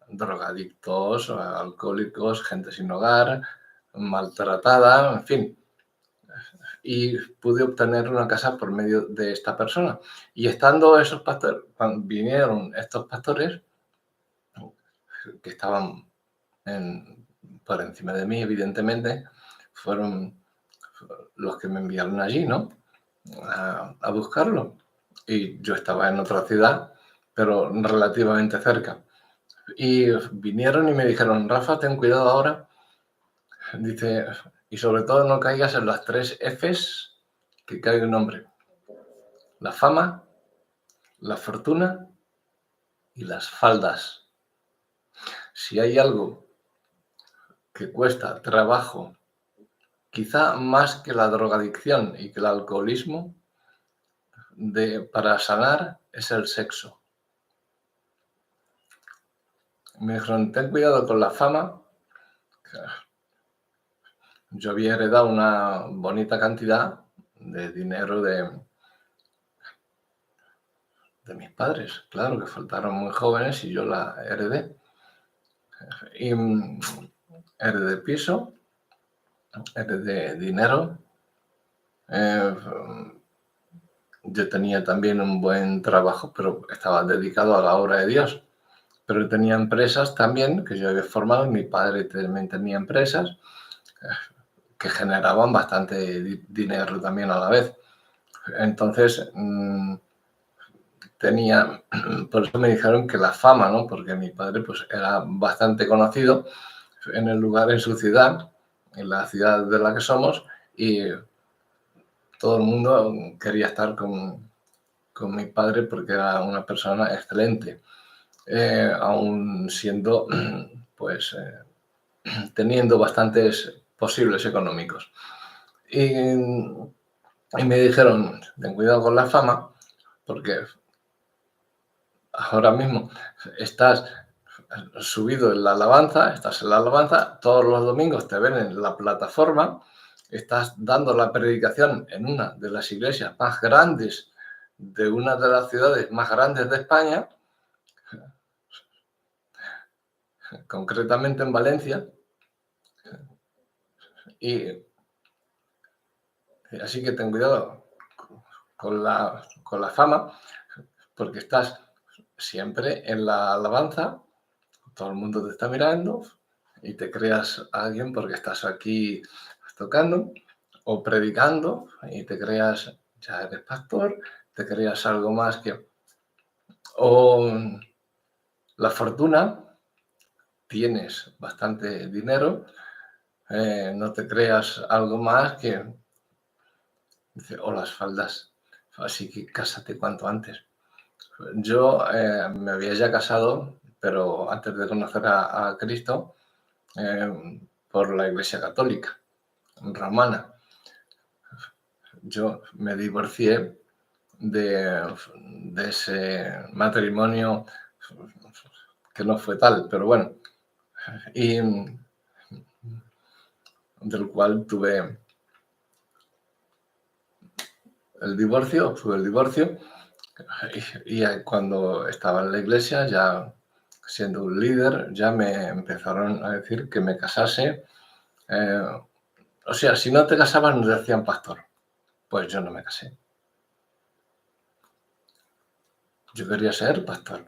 drogadictos, alcohólicos, gente sin hogar, maltratada, en fin. Y pude obtener una casa por medio de esta persona. Y estando esos pastores, cuando vinieron estos pastores, que estaban por encima de mí, evidentemente, fueron los que me enviaron allí, ¿no? A buscarlo. Y yo estaba en otra ciudad, pero relativamente cerca. Y vinieron y me dijeron, Rafa, ten cuidado ahora. Dice, y sobre todo no caigas en las 3 Fs que cae un hombre. La fama, la fortuna y las faldas. Si hay algo que cuesta trabajo, quizá más que la drogadicción y que el alcoholismo, para sanar, es el sexo. Me dijeron, ten cuidado con la fama. Yo había heredado una bonita cantidad de dinero de de mis padres. Claro que faltaron muy jóvenes y yo la heredé. Y heredé piso, heredé dinero. eh, yo tenía también un buen trabajo, pero estaba dedicado a la obra de Dios. Pero tenía empresas también que yo había formado, y mi padre también tenía empresas que generaban bastante dinero también a la vez. Entonces, por eso me dijeron que la fama, ¿no? Porque mi padre pues era bastante conocido en el lugar, en su ciudad, en la ciudad de la que somos, y todo el mundo quería estar con mi padre porque era una persona excelente, aún siendo, pues, teniendo bastantes posibles económicos. Y me dijeron, ten cuidado con la fama, porque ahora mismo estás subido en la alabanza, todos los domingos te ven en la plataforma, estás dando la predicación en una de las iglesias más grandes de una de las ciudades más grandes de España, concretamente en Valencia, y así que ten cuidado con la fama, porque estás siempre en la alabanza, todo el mundo te está mirando y te creas a alguien porque estás aquí tocando o predicando y te creas, ya eres pastor, te creas algo más que... O la fortuna, tienes bastante dinero, no te creas algo más que... Dice, o las faldas, así que cásate cuanto antes. Yo me había ya casado, pero antes de conocer a Cristo, por la Iglesia Católica Romana. Yo me divorcié de ese matrimonio que no fue tal, pero bueno, y del cual tuve el divorcio, y cuando estaba en la iglesia, ya siendo un líder, ya me empezaron a decir que me casase. O sea, si no te casabas, nos decían pastor. Pues yo no me casé. Yo quería ser pastor.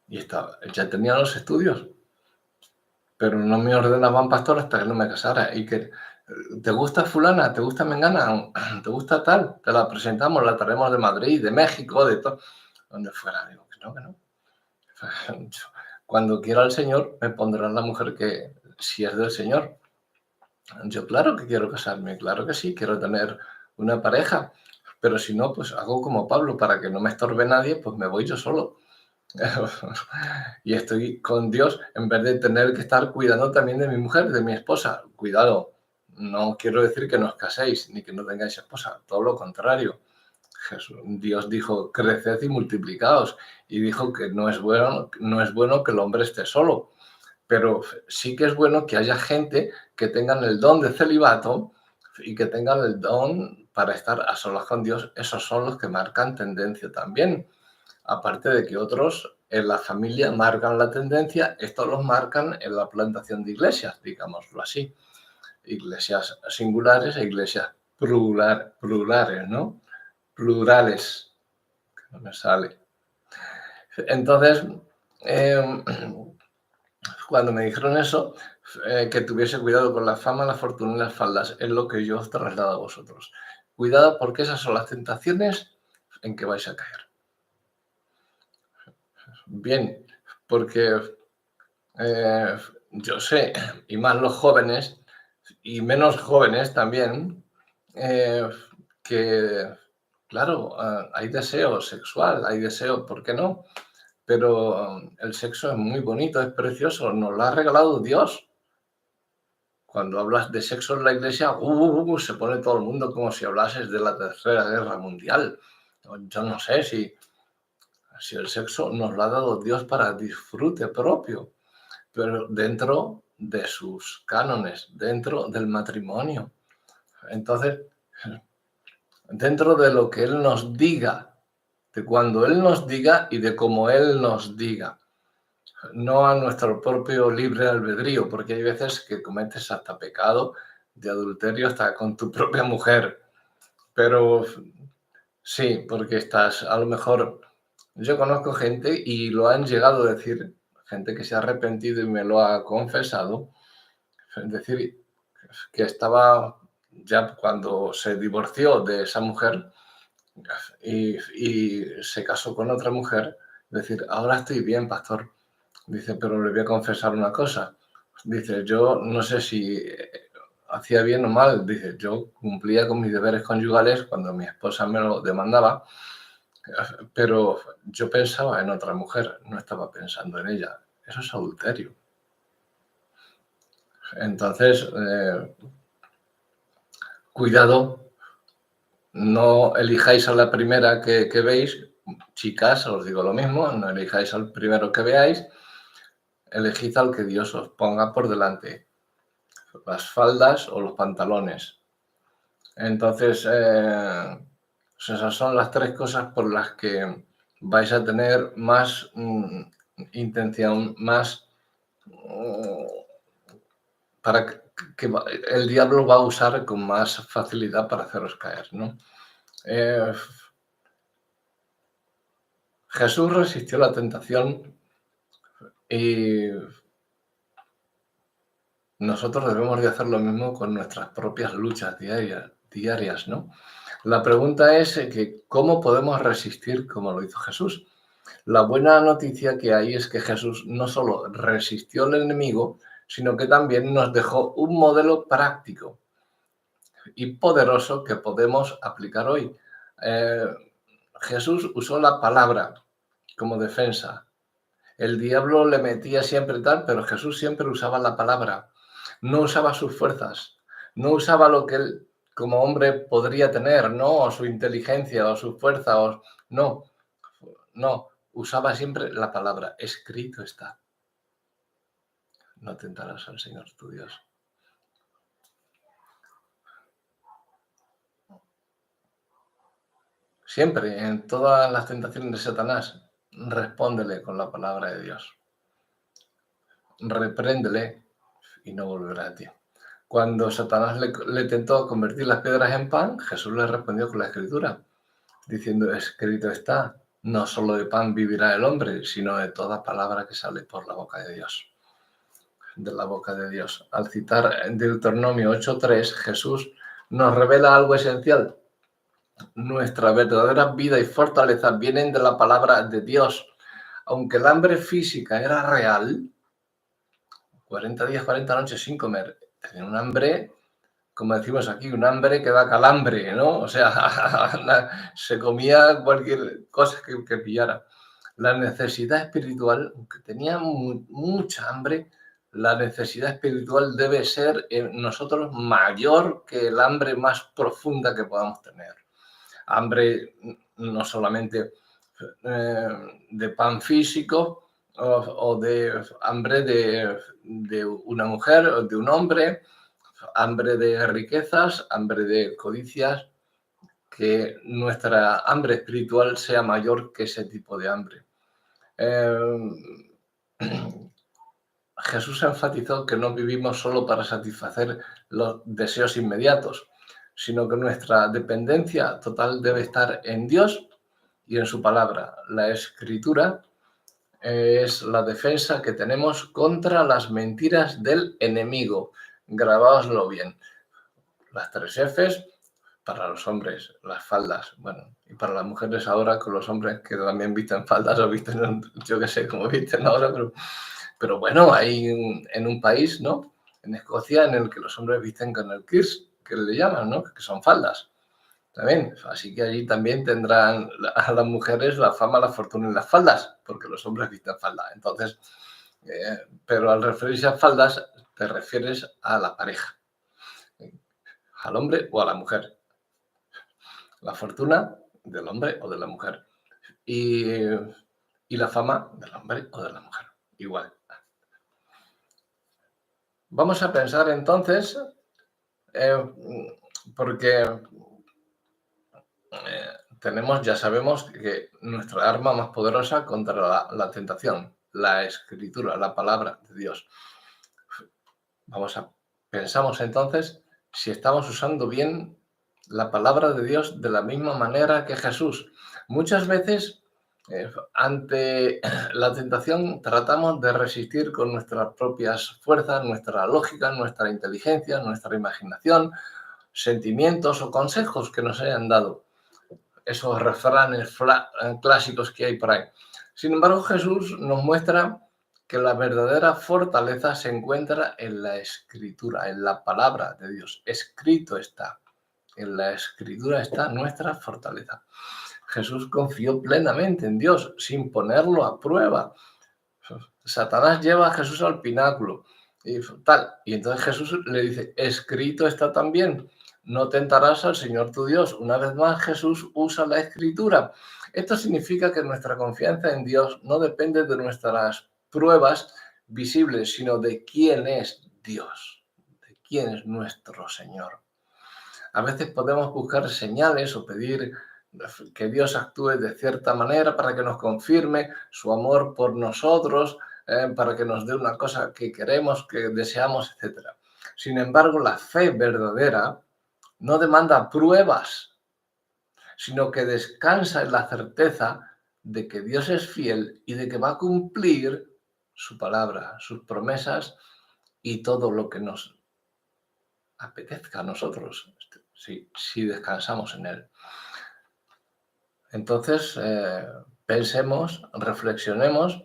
Y ya tenía los estudios, pero no me ordenaban pastor hasta que no me casara. Y que, ¿te gusta fulana? ¿Te gusta mengana? ¿Te gusta tal? Te la presentamos, la traemos de Madrid, de México, de todo, donde fuera. Digo, que no, que no. Cuando quiera el Señor, me pondrá la mujer que, si es del Señor. Yo claro que quiero casarme, claro que sí, quiero tener una pareja, pero si no, pues hago como Pablo, para que no me estorbe nadie, pues me voy yo solo. Y estoy con Dios en vez de tener que estar cuidando también de mi mujer, de mi esposa. Cuidado, no quiero decir que no os caséis ni que no tengáis esposa, todo lo contrario. Dios dijo, creced y multiplicaos, y dijo que no es bueno que el hombre esté solo, pero sí que es bueno que haya gente que tengan el don de celibato y que tengan el don para estar a solas con Dios. Esos son los que marcan tendencia también. Aparte de que otros en la familia marcan la tendencia, estos los marcan en la plantación de iglesias, digámoslo así. Iglesias singulares e iglesias plurales, ¿no? Plurales, que no me sale. Entonces, cuando me dijeron eso, que tuviese cuidado con la fama, la fortuna y las faldas, es lo que yo os traslado a vosotros. Cuidado, porque esas son las tentaciones en que vais a caer. Bien, porque yo sé, y más los jóvenes, y menos jóvenes también, que, claro, hay deseo sexual, hay deseo, ¿por qué no? Pero el sexo es muy bonito, es precioso, nos lo ha regalado Dios. Cuando hablas de sexo en la iglesia, se pone todo el mundo como si hablases de la Tercera Guerra Mundial. Yo no sé si el sexo nos lo ha dado Dios para disfrute propio, pero dentro de sus cánones, dentro del matrimonio. Entonces, dentro de lo que Él nos diga de cuando Él nos diga y de cómo Él nos diga, no a nuestro propio libre albedrío, porque hay veces que cometes hasta pecado de adulterio hasta con tu propia mujer, pero sí, porque estás, a lo mejor, yo conozco gente y lo han llegado a decir, gente que se ha arrepentido y me lo ha confesado, es decir, que estaba ya cuando se divorció de esa mujer y se casó con otra mujer, decir, ahora estoy bien, pastor. Dice, pero le voy a confesar una cosa. Dice, yo no sé si hacía bien o mal. Dice, yo cumplía con mis deberes conyugales cuando mi esposa me lo demandaba, pero yo pensaba en otra mujer, no estaba pensando en ella. Eso es adulterio. Entonces, cuidado, no elijáis a la primera que veis. Chicas, os digo lo mismo, no elijáis al primero que veáis, elegid al que Dios os ponga por delante, las faldas o los pantalones. Entonces, esas son las tres cosas por las que vais a tener más intención, más para que el diablo va a usar con más facilidad para haceros caer, ¿no? Jesús resistió la tentación y nosotros debemos de hacer lo mismo con nuestras propias luchas diarias, ¿no? La pregunta es que ¿cómo podemos resistir como lo hizo Jesús? La buena noticia que hay es que Jesús no solo resistió al enemigo, sino que también nos dejó un modelo práctico y poderoso que podemos aplicar hoy. Jesús usó la palabra como defensa. El diablo le metía siempre tal, pero Jesús siempre usaba la palabra. No usaba sus fuerzas, no usaba lo que él como hombre podría tener, ¿no? O su inteligencia, o su fuerza, no, usaba siempre la palabra. Escrito está. No tentarás al Señor tu Dios. Siempre, en todas las tentaciones de Satanás, respóndele con la palabra de Dios. Repréndele y no volverá a ti. Cuando Satanás le tentó convertir las piedras en pan, Jesús le respondió con la escritura, diciendo, escrito está, no solo de pan vivirá el hombre, sino de toda palabra que sale por la boca de Dios. De la boca de Dios. Al citar Deuteronomio 8:3, Jesús nos revela algo esencial. Nuestra verdadera vida y fortaleza vienen de la palabra de Dios. Aunque el hambre física era real, 40 días, 40 noches sin comer, tenía un hambre, como decimos aquí, un hambre que da calambre, ¿no? O sea, se comía cualquier cosa que pillara. La necesidad espiritual, aunque tenía mucha hambre, la necesidad espiritual debe ser en nosotros mayor que el hambre más profunda que podamos tener. Hambre no solamente de pan físico o de hambre de una mujer o de un hombre, hambre de riquezas, hambre de codicias, que nuestra hambre espiritual sea mayor que ese tipo de hambre. Jesús enfatizó que no vivimos solo para satisfacer los deseos inmediatos, sino que nuestra dependencia total debe estar en Dios y en su palabra. La Escritura es la defensa que tenemos contra las mentiras del enemigo. Grabáoslo bien. Las 3 Fs para los hombres, las faldas, bueno, y para las mujeres ahora con los hombres que también visten faldas o visten, yo qué sé, cómo visten ahora, pero bueno, hay en un país, ¿no? En Escocia, en el que los hombres visten con el kirs, que le llaman, ¿no? Que son faldas. También, así que allí también tendrán a las mujeres la fama, la fortuna y las faldas, porque los hombres visten falda. Entonces, pero al referirse a faldas, te refieres a la pareja, al hombre o a la mujer. La fortuna del hombre o de la mujer. Y la fama del hombre o de la mujer. Igual. Vamos a pensar entonces, porque tenemos, ya sabemos que nuestra arma más poderosa contra la tentación, la Escritura, la palabra de Dios. Pensamos entonces si estamos usando bien la palabra de Dios de la misma manera que Jesús. Muchas veces, ante la tentación, tratamos de resistir con nuestras propias fuerzas, nuestra lógica, nuestra inteligencia, nuestra imaginación, sentimientos o consejos que nos hayan dado, esos refranes clásicos que hay por ahí. Sin embargo, Jesús nos muestra que la verdadera fortaleza se encuentra en la Escritura, en la palabra de Dios. Escrito está. En la Escritura está nuestra fortaleza. Jesús confió plenamente en Dios, sin ponerlo a prueba. Satanás lleva a Jesús al pináculo y tal. Y entonces Jesús le dice, escrito está también, no tentarás al Señor tu Dios. Una vez más, Jesús usa la Escritura. Esto significa que nuestra confianza en Dios no depende de nuestras pruebas visibles, sino de quién es Dios, de quién es nuestro Señor. A veces podemos buscar señales o pedir que Dios actúe de cierta manera para que nos confirme su amor por nosotros, para que nos dé una cosa que queremos, que deseamos, etc. Sin embargo, la fe verdadera no demanda pruebas, sino que descansa en la certeza de que Dios es fiel y de que va a cumplir su palabra, sus promesas y todo lo que nos apetezca a nosotros, si descansamos en Él. Entonces, pensemos, reflexionemos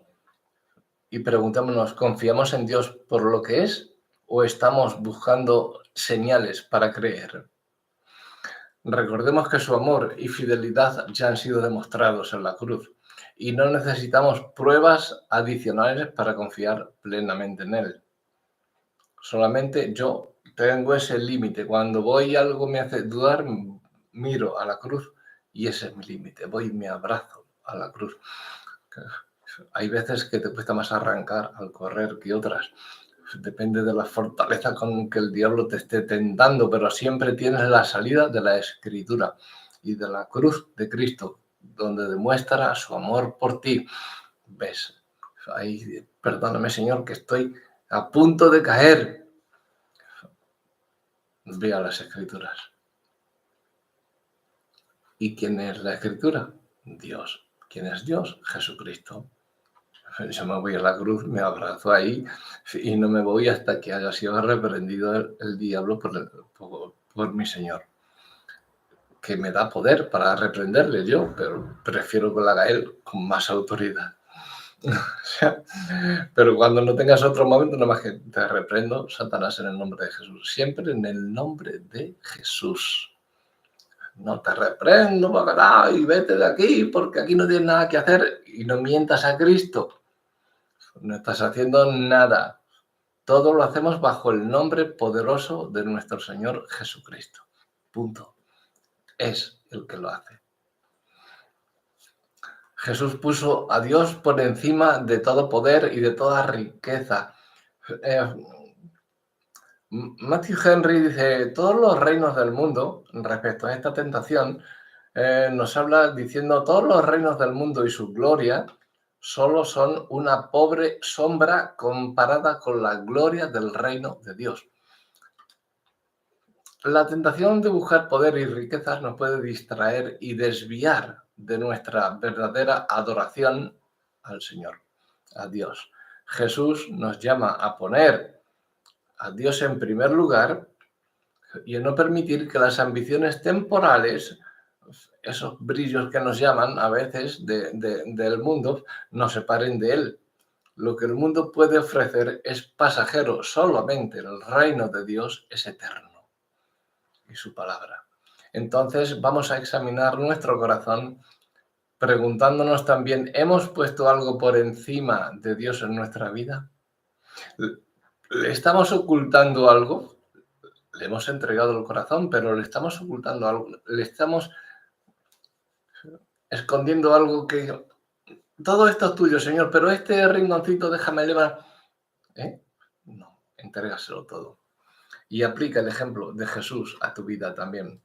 y preguntémonos, ¿confiamos en Dios por lo que es o estamos buscando señales para creer? Recordemos que su amor y fidelidad ya han sido demostrados en la cruz y no necesitamos pruebas adicionales para confiar plenamente en Él. Solamente yo tengo ese límite. Cuando voy y algo me hace dudar, miro a la cruz y ese es mi límite. Voy y me abrazo a la cruz. Hay veces que te cuesta más arrancar al correr que otras. Depende de la fortaleza con que el diablo te esté tentando, pero siempre tienes la salida de la Escritura y de la cruz de Cristo, donde demuestra su amor por ti. ¿Ves? Ahí, perdóname, Señor, que estoy a punto de caer. Ve a las Escrituras. ¿Y quién es la Escritura? Dios. ¿Quién es Dios? Jesucristo. Yo me voy a la cruz, me abrazo ahí y no me voy hasta que haya sido reprendido el diablo por mi Señor, que me da poder para reprenderle yo, pero prefiero que lo haga Él con más autoridad. Pero cuando no tengas otro momento, nada más que te reprendo, Satanás, en el nombre de Jesús. Siempre en el nombre de Jesús. No te reprendo, y vete de aquí, porque aquí no tienes nada que hacer y no mientas a Cristo. No estás haciendo nada. Todo lo hacemos bajo el nombre poderoso de nuestro Señor Jesucristo. Punto. Es el que lo hace. Jesús puso a Dios por encima de todo poder y de toda riqueza. Matthew Henry dice, todos los reinos del mundo, respecto a esta tentación, nos habla diciendo, todos los reinos del mundo y su gloria solo son una pobre sombra comparada con la gloria del reino de Dios. La tentación de buscar poder y riquezas nos puede distraer y desviar de nuestra verdadera adoración al Señor, a Dios. Jesús nos llama a poner a Dios en primer lugar y a no permitir que las ambiciones temporales, esos brillos que nos llaman a veces del mundo, nos separen de Él. Lo que el mundo puede ofrecer es pasajero, solamente el reino de Dios es eterno y su palabra. Entonces vamos a examinar nuestro corazón preguntándonos también, ¿hemos puesto algo por encima de Dios en nuestra vida? ¿Le estamos ocultando algo? Le hemos entregado el corazón, pero le estamos ocultando algo, le estamos escondiendo algo que... Todo esto es tuyo, Señor, pero este rinconcito déjame llevar. No, entrégaselo todo. Y aplica el ejemplo de Jesús a tu vida también.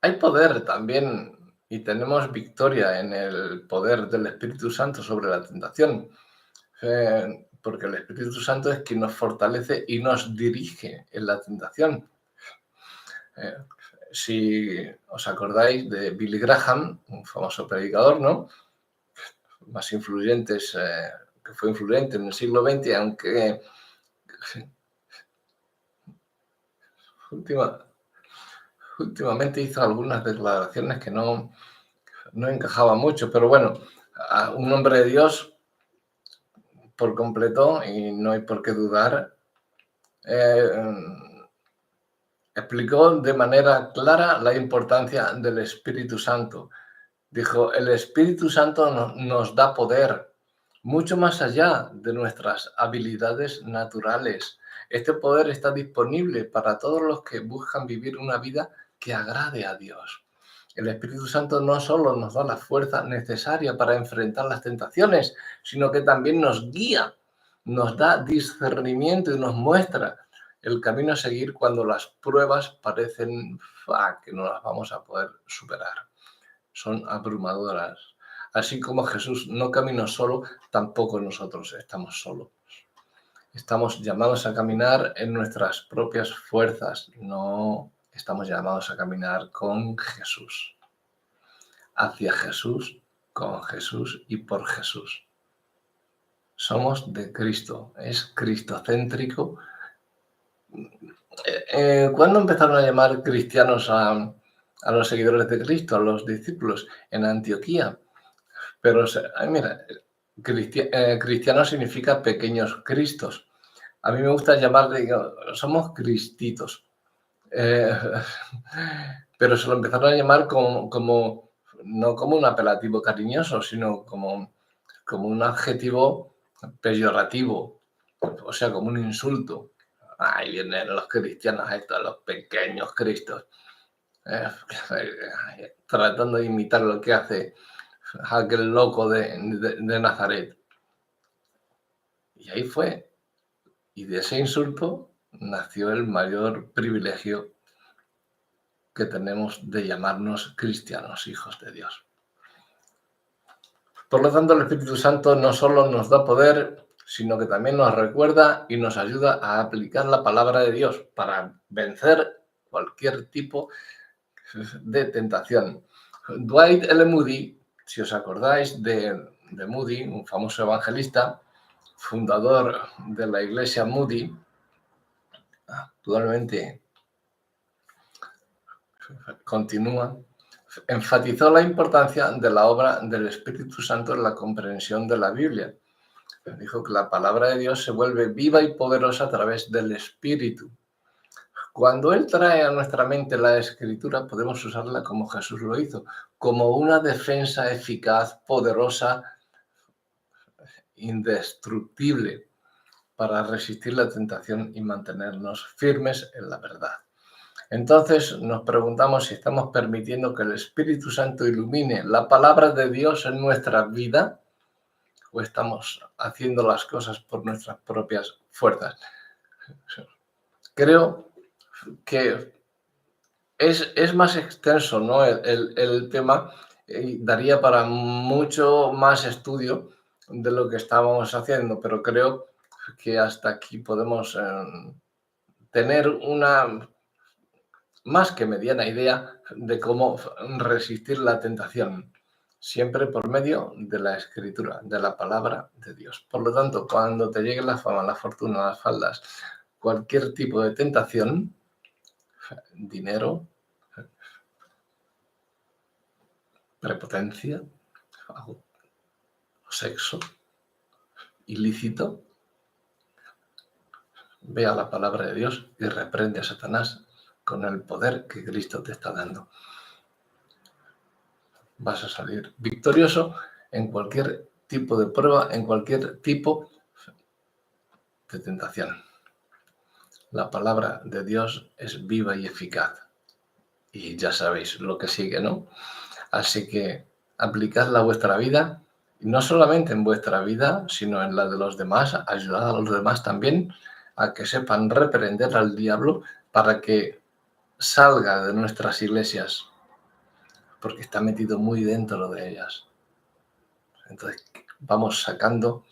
Hay poder también y tenemos victoria en el poder del Espíritu Santo sobre la tentación, porque el Espíritu Santo es quien nos fortalece y nos dirige en la tentación. Eh, si os acordáis de Billy Graham, un famoso predicador, ¿no? Más influyentes, que fue influyente en el siglo XX, aunque últimamente hizo algunas declaraciones que no encajaban mucho, pero bueno, a un hombre de Dios por completo, y no hay por qué dudar, explicó de manera clara la importancia del Espíritu Santo. Dijo, el Espíritu Santo nos da poder, mucho más allá de nuestras habilidades naturales. Este poder está disponible para todos los que buscan vivir una vida que agrade a Dios. El Espíritu Santo no solo nos da la fuerza necesaria para enfrentar las tentaciones, sino que también nos guía, nos da discernimiento y nos muestra el camino a seguir cuando las pruebas parecen que no las vamos a poder superar. Son abrumadoras. Así como Jesús no caminó solo, tampoco nosotros estamos solos. Estamos llamados a caminar en nuestras propias fuerzas, no estamos llamados a caminar con Jesús, hacia Jesús, con Jesús y por Jesús. Somos de Cristo, es cristocéntrico. ¿Cuándo empezaron a llamar cristianos a los seguidores de Cristo, a los discípulos? En Antioquía. Pero, mira, cristiano significa pequeños cristos. A mí me gusta llamarle, somos cristitos. Pero se lo empezaron a llamar como no como un apelativo cariñoso, sino como un adjetivo peyorativo, o sea, como un insulto. Ahí vienen los cristianos estos, los pequeños cristos, tratando de imitar lo que hace aquel loco de Nazaret. Y ahí fue. Y de ese insulto nació el mayor privilegio que tenemos de llamarnos cristianos, hijos de Dios. Por lo tanto, el Espíritu Santo no solo nos da poder, sino que también nos recuerda y nos ayuda a aplicar la palabra de Dios para vencer cualquier tipo de tentación. Dwight L. Moody, si os acordáis de Moody, un famoso evangelista, fundador de la iglesia Moody, actualmente continúa, enfatizó la importancia de la obra del Espíritu Santo en la comprensión de la Biblia. Dijo que la palabra de Dios se vuelve viva y poderosa a través del Espíritu. Cuando Él trae a nuestra mente la Escritura, podemos usarla como Jesús lo hizo, como una defensa eficaz, poderosa, indestructible, para resistir la tentación y mantenernos firmes en la verdad. Entonces nos preguntamos si estamos permitiendo que el Espíritu Santo ilumine la palabra de Dios en nuestra vida o estamos haciendo las cosas por nuestras propias fuerzas. Creo que es más extenso, ¿no? el tema y daría para mucho más estudio de lo que estábamos haciendo, pero creo que hasta aquí podemos tener una más que mediana idea de cómo resistir la tentación, siempre por medio de la Escritura, de la palabra de Dios. Por lo tanto, cuando te llegue la fama, la fortuna, las faldas, cualquier tipo de tentación, dinero, prepotencia, sexo, ilícito, ve a la palabra de Dios y reprende a Satanás con el poder que Cristo te está dando. Vas a salir victorioso en cualquier tipo de prueba, en cualquier tipo de tentación. La palabra de Dios es viva y eficaz. Y ya sabéis lo que sigue, ¿no? Así que aplicadla a vuestra vida, y no solamente en vuestra vida, sino en la de los demás. Ayudad a los demás también a que sepan reprender al diablo para que salga de nuestras iglesias, porque está metido muy dentro de ellas. Entonces vamos sacando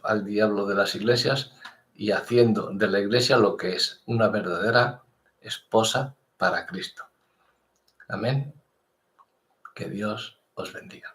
al diablo de las iglesias y haciendo de la iglesia lo que es, una verdadera esposa para Cristo. Amén. Que Dios os bendiga.